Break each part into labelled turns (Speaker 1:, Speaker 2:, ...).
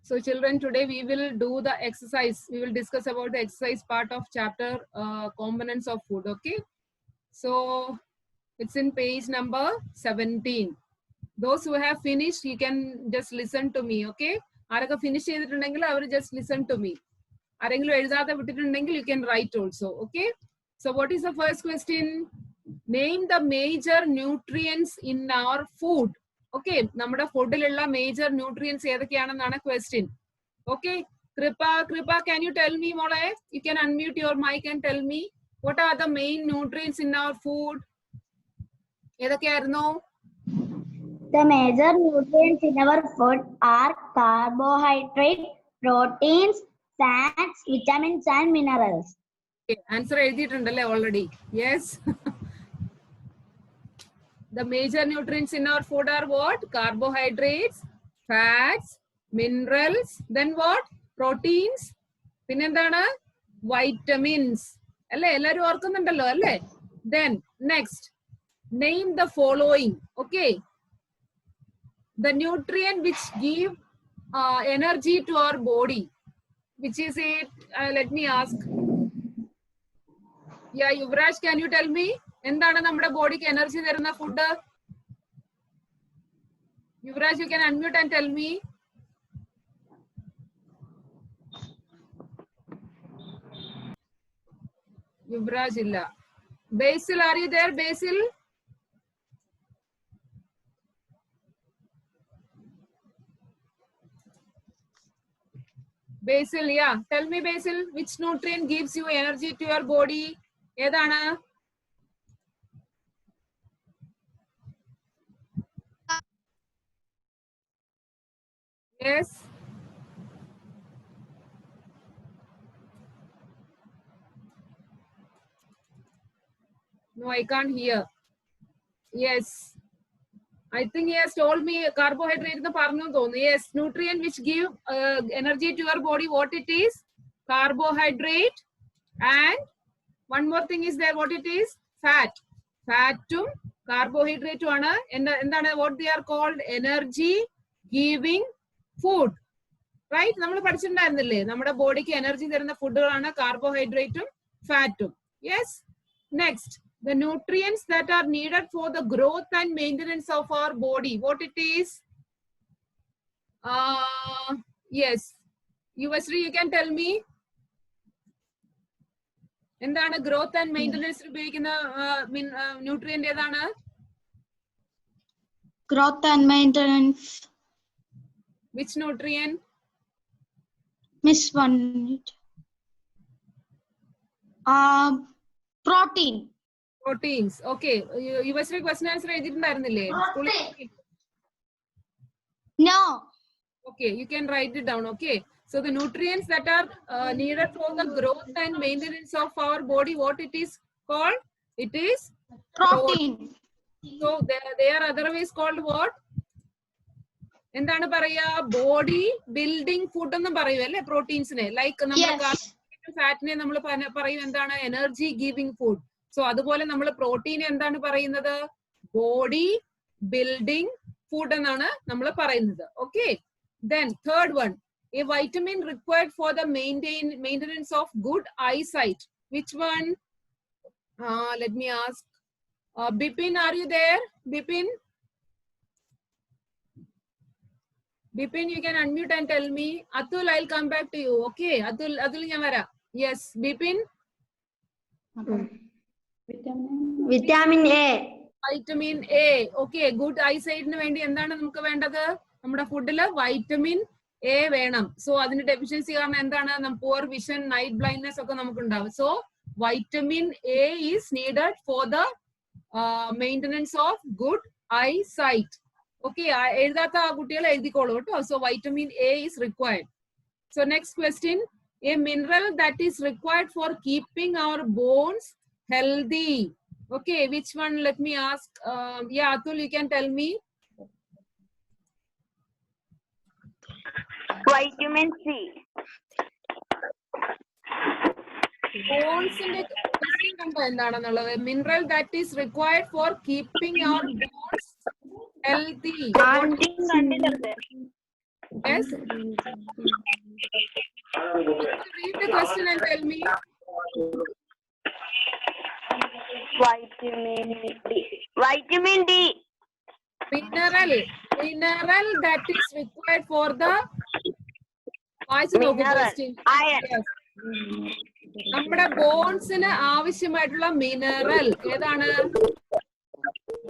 Speaker 1: So children, today we will do the exercise. We will discuss about the exercise part of chapter components of food. Okay. So it's in page number 17. Those who have finished, you can just listen to me. Okay. ആരൊക്കെ finish ചെയ്തിട്ടുണ്ടെങ്കിൽ അവർ just listen to me. ആരെങ്കിലും എഴുതാതെ വിട്ടിട്ടുണ്ടെങ്കിൽ you can write also. Okay. So what is the first question? Name the major nutrients in our food. Okay, നമ്മുടെ ഫുഡിലുള്ള major nutrients ഏതൊക്കെയാണെന്നാണ് question. Okay, കൃപ can you tell me, മോളെ? You can unmute your mic and tell me what are the main nutrients in our food. ഏതൊക്കെയായിരുന്നു?
Speaker 2: The major nutrients in our food are carbohydrates, proteins, fats, vitamins and minerals.
Speaker 1: Okay, answer എഴുതിയിട്ടുണ്ടല്ലേ already? Yes. The major nutrients in our food are what? Carbohydrates, fats, minerals, then what? Proteins, പിന്നെന്താണ്? Vitamins. അല്ലേ? എല്ലാവരും ഓർക്കുന്നുണ്ടല്ലോ അല്ലേ? Then next, name the following. Okay. The nutrient which give energy to our body. Which is it? Let me ask. Yeah, Yuvraj, can you tell me? എന്താണ് നമ്മുടെ ബോഡിക്ക് energy തരുന്ന food? Yuvraj, you can unmute and tell me. Yuvraj ഇല്ല. Basil, are you there? Basil, Basil, yeah. Tell me, Basil, which nutrient gives you energy to your body? ഏതാണ്? Yes. No, I can't hear. Yes. I think he has told me carbohydrate എന്ന് പറഞ്ഞു തോന്നുന്നു. Yes, nutrient which give energy to your body, what it is? Carbohydrate, and one more thing is there, what it is? Fat. Fatum carbohydrate ആണ്. എന്താണ്? What they are called? Energy giving food. Right? നമ്മൾ പഠിച്ചിട്ടുണ്ടായിരുന്നില്ലേ? നമ്മുടെ ബോഡിക്ക് energy തരുന്ന ഫുഡുകളാണ് കാർബോഹൈഡ്രേറ്റും ഫാറ്റും. Yes. Next, the nutrients that are needed for the growth and maintenance of our body. What it is? Yes. Yuvasri, you can tell me. എന്താണ് growth and maintenance ഉപയോഗിക്കുന്ന nutrient ഏതാണ്?
Speaker 2: Growth and maintenance.
Speaker 1: Which nutrient?
Speaker 2: Miss one. Protein.
Speaker 1: Proteins. Okay. Yuvasri question answer എഴുതിയിട്ടുണ്ടായിരുന്നില്ലേ?
Speaker 2: No.
Speaker 1: Okay, you can write it down. Okay. So the nutrients that are needed for the growth and maintenance of our body, what it is called? It is
Speaker 2: Protein.
Speaker 1: So they are otherwise called what? എന്താണ് പറയാ? Body building food എന്ന് പറയും അല്ലേ പ്രോട്ടീൻസിനെ? Like നമ്മൾ ഫാറ്റിനെ നമ്മൾ പറയും എന്താണ്? Energy giving food. So അതുപോലെ നമ്മൾ പ്രോട്ടീൻ എന്താണ് പറയുന്നത്? ബോഡി ബിൽഡിംഗ് ഫുഡ് എന്നാണ് നമ്മൾ പറയുന്നത്. Okay. Then third one, a vitamin required for the maintenance of good eyesight. Which one? Let me ask. Bipin, are you there? Bipin? Bipin, you can unmute and tell me. Atul, I'll come back to you. Okay. Atul ഞാൻ വരാം. Yes. Bipin?
Speaker 2: Vitamin A.
Speaker 1: Vitamin A. Okay. Good eyesight ന് വേണ്ടി എന്താണ് നമുക്ക് വേണ്ടത്? നമ്മുടെ ഫുഡില് vitamin A വേണം. സോ അതിന്റെ ഡെഫിഷ്യൻസി കാരണം എന്താണ്? പുവർ വിഷൻ, നൈറ്റ് ബ്ലൈൻഡ്നെസ് ഒക്കെ നമുക്ക് ഉണ്ടാവും. So vitamin A is needed for the maintenance of good eyesight. Okay, എഴുതാത്ത ആ കുട്ടികൾ എഴുതിക്കോളൂ കേട്ടോ. So vitamin A is required. So next question, a mineral that is required for keeping our bones healthy. Okay, which one? Let me ask. Yeah, Atul, you can tell me.
Speaker 2: Vitamin C.
Speaker 1: ബോൺസിന്റെ question കണ്ടോ എന്താണെന്നുള്ളത്? Mineral that is required for keeping our bones healthy. Yes. Read the question and tell me.
Speaker 2: Vitamin D. Vitamin D.
Speaker 1: Mineral that is required for the
Speaker 2: Mineral. Iron.
Speaker 1: Yes. നമ്മുടെ ബോൺസിന് ആവശ്യമായിട്ടുള്ള mineral ഏതാണ്?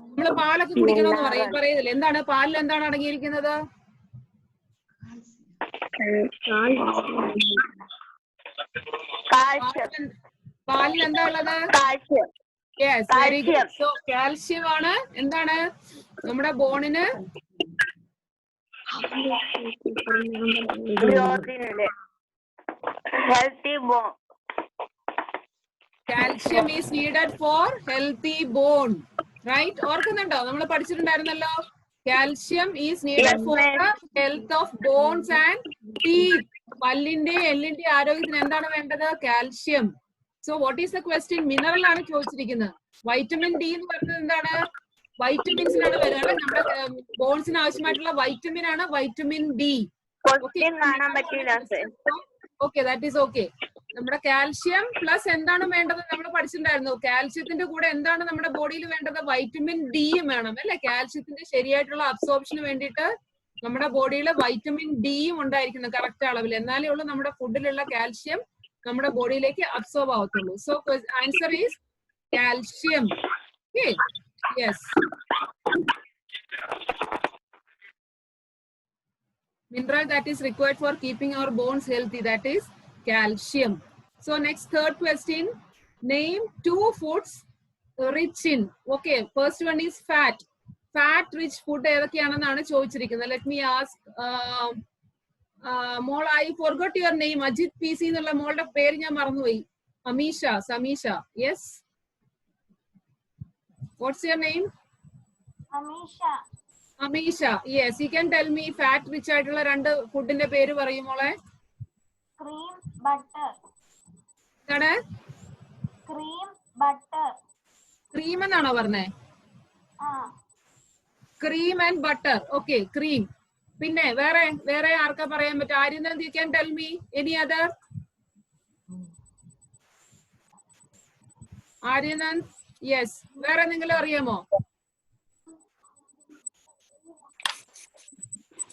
Speaker 1: നമ്മൾ പാലൊക്കെ കുടിക്കണമെന്ന് പറയുന്നില്ല. എന്താണ് പാലിൽ എന്താണ് അടങ്ങിയിരിക്കുന്നത്? പാലിൽ എന്താ ഉള്ളത്? Yes, very good. So calcium ആണ് എന്താണ് നമ്മുടെ ബോണിന്
Speaker 2: Healthy bone.
Speaker 1: Calcium is needed for healthy bone, right? ഓർക്കുന്നുണ്ടോ? നമ്മൾ പഠിച്ചിട്ടുണ്ടായിരുന്നല്ലോ. Calcium is needed for the health of bones and teeth. പല്ലിന്റെ എല്ലിന്റെ ആരോഗ്യത്തിന് എന്താണ് വേണ്ടത്? Calcium. So what is the question? Mineral ആണ് ചോദിച്ചിരിക്കുന്നത്. വൈറ്റമിൻ ഡി എന്ന് പറയുന്നത് എന്താണ്? വൈറ്റമിൻസിനാണ് വരുന്നത്. നമ്മുടെ ബോൺസിന് ആവശ്യമായിട്ടുള്ള വൈറ്റമിൻ ആണ് vitamin D. Okay, that is okay. നമ്മുടെ കാൽഷ്യം പ്ലസ് എന്താണ് വേണ്ടത്? നമ്മൾ പഠിച്ചിട്ടുണ്ടായിരുന്നു. കാൽഷ്യത്തിന്റെ കൂടെ എന്താണ് നമ്മുടെ ബോഡിയിൽ വേണ്ടത്? വൈറ്റമിൻ ഡിയും വേണം അല്ലെ? കാൽഷ്യത്തിന്റെ ശരിയായിട്ടുള്ള അബ്സോർപ്ഷന് വേണ്ടിയിട്ട് നമ്മുടെ ബോഡിയിൽ വൈറ്റമിൻ ഡിയും ഉണ്ടായിരിക്കണം കറക്റ്റ് അളവിൽ. എന്നാലേ ഉള്ളൂ നമ്മുടെ ഫുഡിലുള്ള കാൽഷ്യം നമ്മുടെ ബോഡിയിലേക്ക് അബ്സോർബ് ആവത്തുള്ളൂ. So answer is calcium. Yes. Mineral that is required for keeping our bones healthy, that is calcium. So next, third question, name 2 foods rich in. Okay, first one is fat. Fat rich food ഏതൊക്കെയാണെന്നാണ് ചോദിച്ചിരിക്കുന്നത്. Let me ask mall, I forgot your name. Ajith PC എന്നുള്ള മോളുടെ പേര് ഞാൻ മറന്നുപോയി. Sameesha. Yes, what's your name? Amisha. Yes, you can tell me fat rich ആയിട്ടുള്ള രണ്ട് ഫുഡിന്റെ പേര് പറയും മോളെ.
Speaker 2: Cream, butter.
Speaker 1: എന്താണ്?
Speaker 2: Cream, butter.
Speaker 1: ക്രീം എന്നാണോ പറഞ്ഞേ? Cream and butter. Okay, cream. പിന്നെ വേറെ ആർക്കാ പറയാൻ പറ്റും? Aryanand, you can tell me any other? Aryanand, yes. വേറെ എന്തെങ്കിലും അറിയാമോ?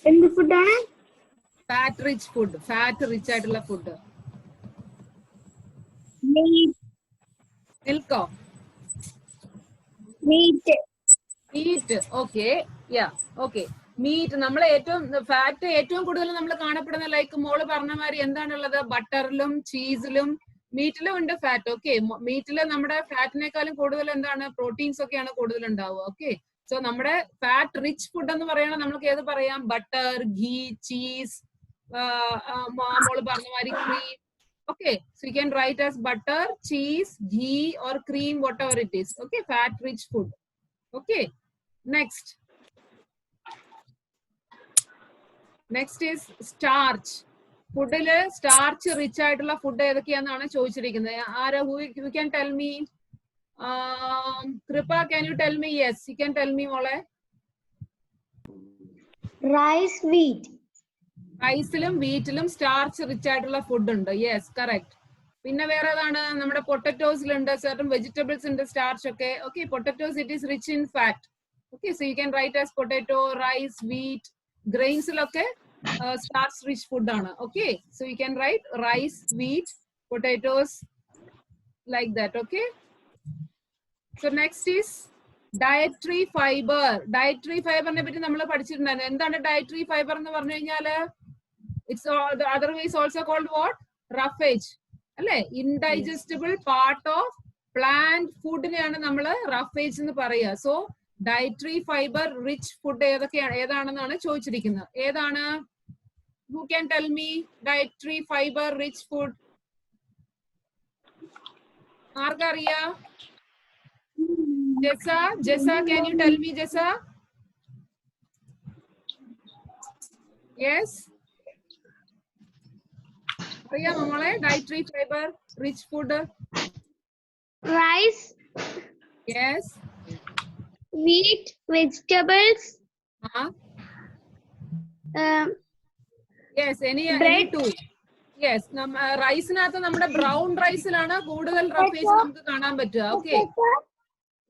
Speaker 2: എന്ത് ഫുഡാണ്?
Speaker 1: Fat rich food. Fat rich ആയിട്ടുള്ള ഫുഡ്. മിൽക്കോ? Meat. Okay, yeah, okay. Meat. നമ്മൾ ഫാറ്റ് ഏറ്റവും കൂടുതൽ നമ്മൾ കാണപ്പെടുന്ന ലൈക്ക് മോള് പറഞ്ഞ മാതിരി എന്താണുള്ളത്? ബട്ടറിലും ചീസിലും മീറ്റിലും ഉണ്ട് ഫാറ്റ്. ഓക്കെ, മീറ്റില് നമ്മുടെ ഫാറ്റിനേക്കാളും കൂടുതൽ എന്താണ്? പ്രോട്ടീൻസ് ഒക്കെയാണ് കൂടുതൽ ഉണ്ടാവുക. ഓക്കെ, സോ നമ്മുടെ ഫാറ്റ് റിച്ച് ഫുഡ് എന്ന് പറയുന്നത് നമുക്ക് ഏത് പറയാം? ബട്ടർ, ഘീ, ചീസ്, മോള് പറഞ്ഞ മാതിരി cream. Okay, so you can write as butter, cheese, ghee or cream, whatever it is. Okay, fat rich food. Okay, next is starch. ഫുഡില് സ്റ്റാർച്ച് റിച്ച് ആയിട്ടുള്ള ഫുഡ് ഏതൊക്കെയാണെന്നാണ് ചോദിച്ചിരിക്കുന്നത്. ആരാ? who can tell me? Kripa, can you tell me? Yes, you can tell me മോളെ.
Speaker 2: Rice, wheat.
Speaker 1: റൈസിലും വീറ്റിലും starch rich ആയിട്ടുള്ള food ഉണ്ട്. Yes, correct. പിന്നെ വേറെ ഏതാണ്? നമ്മുടെ പൊട്ടറ്റോസിലുണ്ട്, certain വെജിറ്റബിൾസ് ഉണ്ട് സ്റ്റാർച്ച് ഒക്കെ. Okay, potatoes it is rich in fat. Okay, so you can write as potato, rice, wheat. ഗ്രെയിൻസിലൊക്കെ സ്റ്റാർച്ച് റിച്ച് ഫുഡ് ആണ്. Okay, so you can write rice, wheat, potatoes, like that. Okay, so next is dietary fibre. Dietary ഫൈബറിനെ പറ്റി നമ്മൾ പഠിച്ചിട്ടുണ്ടായിരുന്നു. എന്താണ് dietary fibre എന്ന് പറഞ്ഞു കഴിഞ്ഞാല്? It's otherwise also called what? Roughage. അല്ലെ? Indigestible part of plant food നെയാണ് നമ്മൾ roughage എന്ന് പറയുക. So dietary fibre rich food ഏതാണെന്നാണ് ചോദിച്ചിരിക്കുന്നത്. ഏതാണ്? Who can tell me dietary fiber rich food? ആർക്കറിയാ? Jessa, can you tell me, Jessa? Yes. അറിയാമോ മോളെ dietary fibre rich food?
Speaker 2: Rice.
Speaker 1: Yes.
Speaker 2: Wheat, vegetables.
Speaker 1: Yes, any two. Yes, റൈസിനകത്ത് നമ്മുടെ brown റൈസിലാണ് കൂടുതൽ roughage നമുക്ക് കാണാൻ പറ്റുക. ഓക്കെ,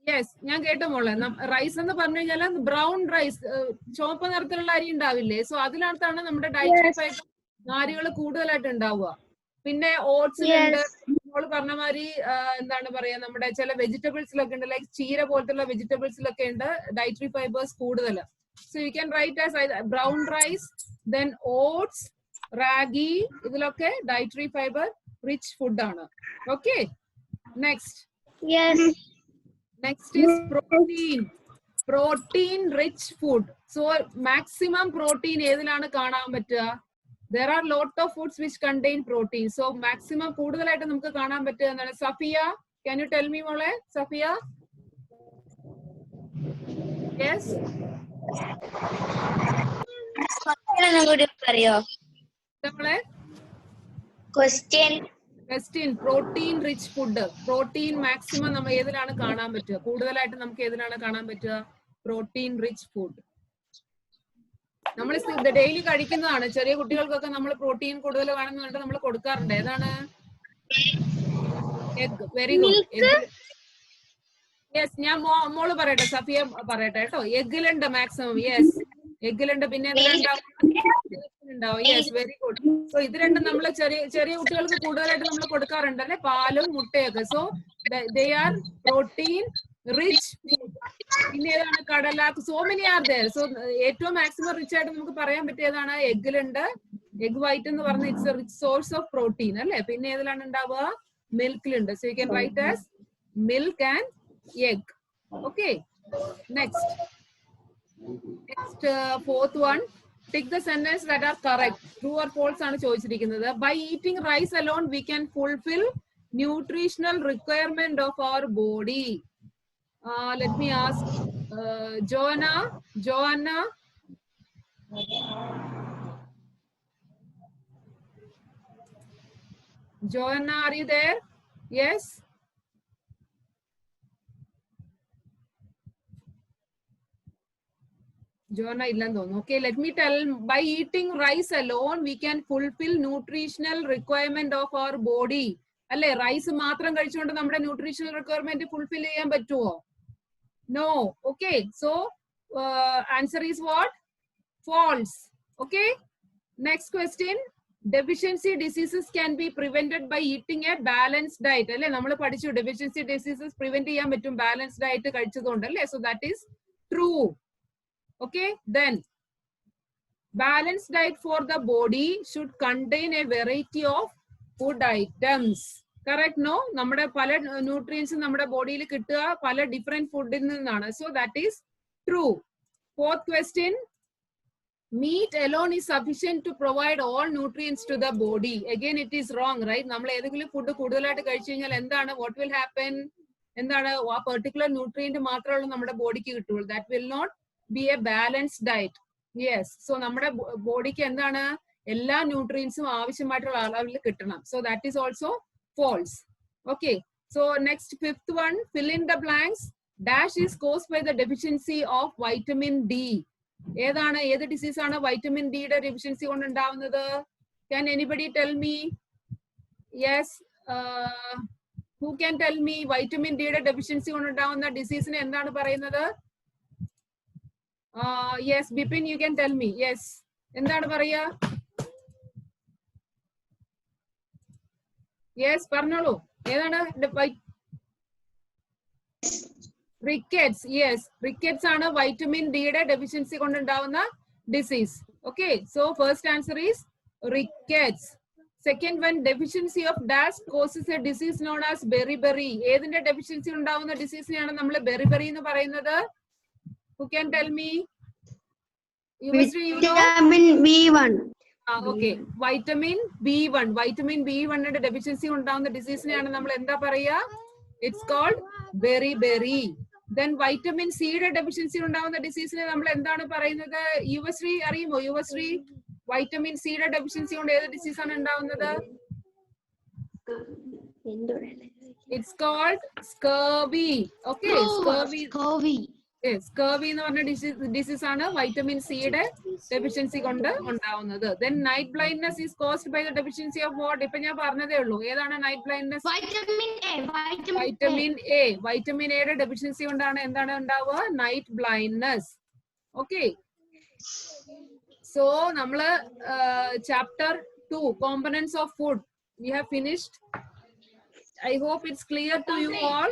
Speaker 1: യെസ്, ഞാൻ കേട്ട മോളെ. റൈസ് എന്ന് പറഞ്ഞു കഴിഞ്ഞാൽ ബ്രൗൺ റൈസ്, ചുവപ്പ് നിറത്തിലുള്ള അരി ഉണ്ടാവില്ലേ? സോ അതിനകത്താണ് നമ്മുടെ ഡയറ്ററി ഫൈബർ നാരുകൾ കൂടുതലായിട്ട് ഉണ്ടാവുക. പിന്നെ ഓട്സിലുണ്ട്, മോള് പറഞ്ഞ മാതിരി എന്താണ് പറയാ, നമ്മുടെ ചില വെജിറ്റബിൾസിലൊക്കെ ഉണ്ട്, ലൈക്ക് ചീര പോലത്തുള്ള വെജിറ്റബിൾസിലൊക്കെ ഉണ്ട് ഡയറ്ററി ഫൈബേഴ്സ് കൂടുതൽ. So you can write as brown rice, then oats, ragi, ഇതിലൊക്കെ ഡയറ്ററി ഫൈബർ റിച്ച് ഫുഡ് ആണ്. Okay, next is protein rich food. So maximum protein ഏതിലാണ് കാണാൻ പറ്റുക? There are lot of foods which contain protein. So maximum കൂടുതലായിട്ട് നമുക്ക് കാണാൻ പറ്റുക എന്താണ്? Safiya, can you tell me മോളെ? Safiya, yes, question, protein rich food, protein maximum നമ്മൾ ഏതിലാണ് കാണാൻ പറ്റുക? കൂടുതലായിട്ട് നമുക്ക് ഏതിലാണ് കാണാൻ പറ്റുക? പ്രോട്ടീൻ റിച്ച് ഫുഡ് നമ്മൾ ഡെയിലി കഴിക്കുന്നതാണ്. ചെറിയ കുട്ടികൾക്കൊക്കെ നമ്മൾ പ്രോട്ടീൻ കൂടുതൽ വേണമെന്ന് പറഞ്ഞിട്ട് നമ്മൾ കൊടുക്കാറുണ്ട്. ഏതാണ്? എഗ്. Very good. യെസ്, ഞാൻ മോള് പറയട്ടെ, സഫിയ പറയട്ടെ കേട്ടോ. എഗ്ഗിലുണ്ട് മാക്സിമം. യെസ്, എഗ്ഗിലുണ്ട്. പിന്നെ ഉണ്ടാവും. Yes, very good. സോ ഇത് രണ്ടും നമ്മൾ ചെറിയ കുട്ടികൾക്ക് കൂടുതലായിട്ട് നമ്മൾ കൊടുക്കാറുണ്ട് അല്ലെ, പാലും മുട്ടയൊക്കെ. So they are protein rich food. പിന്നെ ഏതാണ്? കടല. So many are there. So ഏറ്റവും മാക്സിമം റിച്ച് ആയിട്ട് നമുക്ക് പറയാൻ പറ്റിയതാണ് എഗ്ഗിലുണ്ട്. എഗ് വൈറ്റ് എന്ന് പറഞ്ഞ it's a rich source of protein അല്ലെ. പിന്നെ ഏതിലാണ് ഉണ്ടാവുക? മിൽക്കിലുണ്ട്. So you can write as milk and egg. Okay, next fourth one, pick the sentence that are correct. True or false ആണ് ചോദിച്ചിരിക്കുന്നത്. By eating rice alone we can fulfill nutritional requirement of our body. Let me ask Joanna, are you there? Yes, Joanna illan thonu. Okay, let me tell. By eating rice alone we can fulfill nutritional requirement of our body. Alle, rice matram കഴിച്ചുകൊണ്ട് നമ്മുടെ nutritional requirement fulfill ചെയ്യാൻ പറ്റുമോ? No. Okay, so answer is what? False. Okay, next question. Deficiency diseases can be prevented by eating a balanced diet. അല്ലേ, നമ്മൾ പഠിച്ചു deficiency diseases prevent ചെയ്യാൻ പറ്റും balanced diet കഴിച്ചതുകൊണ്ട് അല്ലേ. So that is true. Okay, then balanced diet for the body should contain a variety of food items. Correct? No, നമ്മുടെ പല nutrients നമ്മുടെ ബോഡിയിൽ കിട്ടുക പല ഡിഫറെന്റ് ഫുഡിൽ നിന്നാണ്. So that is true. Fourth question, meat alone is sufficient to provide all nutrients to the body. Again it is wrong, right? നമ്മൾ ഏതെങ്കിലും ഫുഡ് കൂടുതലായിട്ട് കഴിച്ചു കഴിഞ്ഞാൽ എന്താണ്? What will happen? എന്താണ്? ആ പെർട്ടിക്കുലർ ന്യൂട്രിയന്റ് മാത്രമേ നമ്മുടെ ബോഡിക്ക് കിട്ടുള്ളൂ. That will not be a balanced diet. Yes, so നമ്മുടെ ബോഡിക്ക് എന്താണ്? എല്ലാ ന്യൂട്രിയൻസും ആവശ്യമായിട്ടുള്ള അളവിൽ കിട്ടണം. So that is also false. Okay, so next fifth one, fill in the blanks. Dash is caused by the deficiency of vitamin D. ഏതാണ്? ഏത് disease ആണ് വൈറ്റമിൻ ഡിയുടെ ഡെഫിഷ്യൻസി കൊണ്ട് ഉണ്ടാവുന്നത്? Can anybody tell me? Yes, who can tell me vitamin ഡിയുടെ deficiency കൊണ്ട് ഉണ്ടാവുന്ന ഡിസീസിനെ എന്താണ് പറയുന്നത്? Yes, Bipin, you can tell me. Yes, എന്താണ് പറയാ? Yes, പറഞ്ഞോളൂ. ഏതാണ്? റിക്കറ്റ്സ്. യെസ്, റിക്കറ്റ്സ് ആണ് വൈറ്റമിൻ ഡിയുടെ ഡെഫിഷ്യൻസി കൊണ്ടുണ്ടാവുന്ന disease. Okay, so first answer is rickets. Second one, deficiency of dash causes a disease known as beriberi. ഏതിന്റെ deficiency ഉണ്ടാവുന്ന ഡിസീസിനെയാണ് നമ്മൾ ബെറിബെറി എന്ന് പറയുന്നത്? Who can tell me?
Speaker 2: Vitamin B1.
Speaker 1: Okay, vitamin B1. Vitamin B1 ന്റെ deficiency ഉണ്ടാവുന്ന ഡിസീസിനെയാണ് നമ്മൾ എന്താ പറയാ? It's called beriberi. Then vitamin C യുടെ ഡെഫിഷ്യൻസി ഉണ്ടാവുന്ന ഡിസീസിനെ നമ്മൾ എന്താണ് പറയുന്നത്? യുവശ്രീ അറിയുമോ? യുവശ്രീ, വൈറ്റമിൻ സി യുടെ ഡെഫിഷ്യൻസി കൊണ്ട് ഏത് ഡിസീസ് ആണ് ഉണ്ടാവുന്നത്? It's called scurvy. Okay, scurvy. Scurvy എന്ന് പറഞ്ഞ ഡിസീസ് ആണ് വൈറ്റമിൻ സിയുടെ ഡെഫിഷ്യൻസി കൊണ്ട് ഉണ്ടാവുന്നത്. Then night blindness is caused by the deficiency of what? ഇപ്പൊ ഞാൻ പറഞ്ഞതേ ഉള്ളൂ. ഏതാണ് night blindness? Vitamin A. Vitamin എയുടെ ഡെഫിഷ്യൻസി കൊണ്ടാണ് എന്താണ് ഉണ്ടാവുക? Night blindness. ഓക്കെ, സോ നമ്മള് chapter 2 components of food we have finished. I hope it's clear to you all.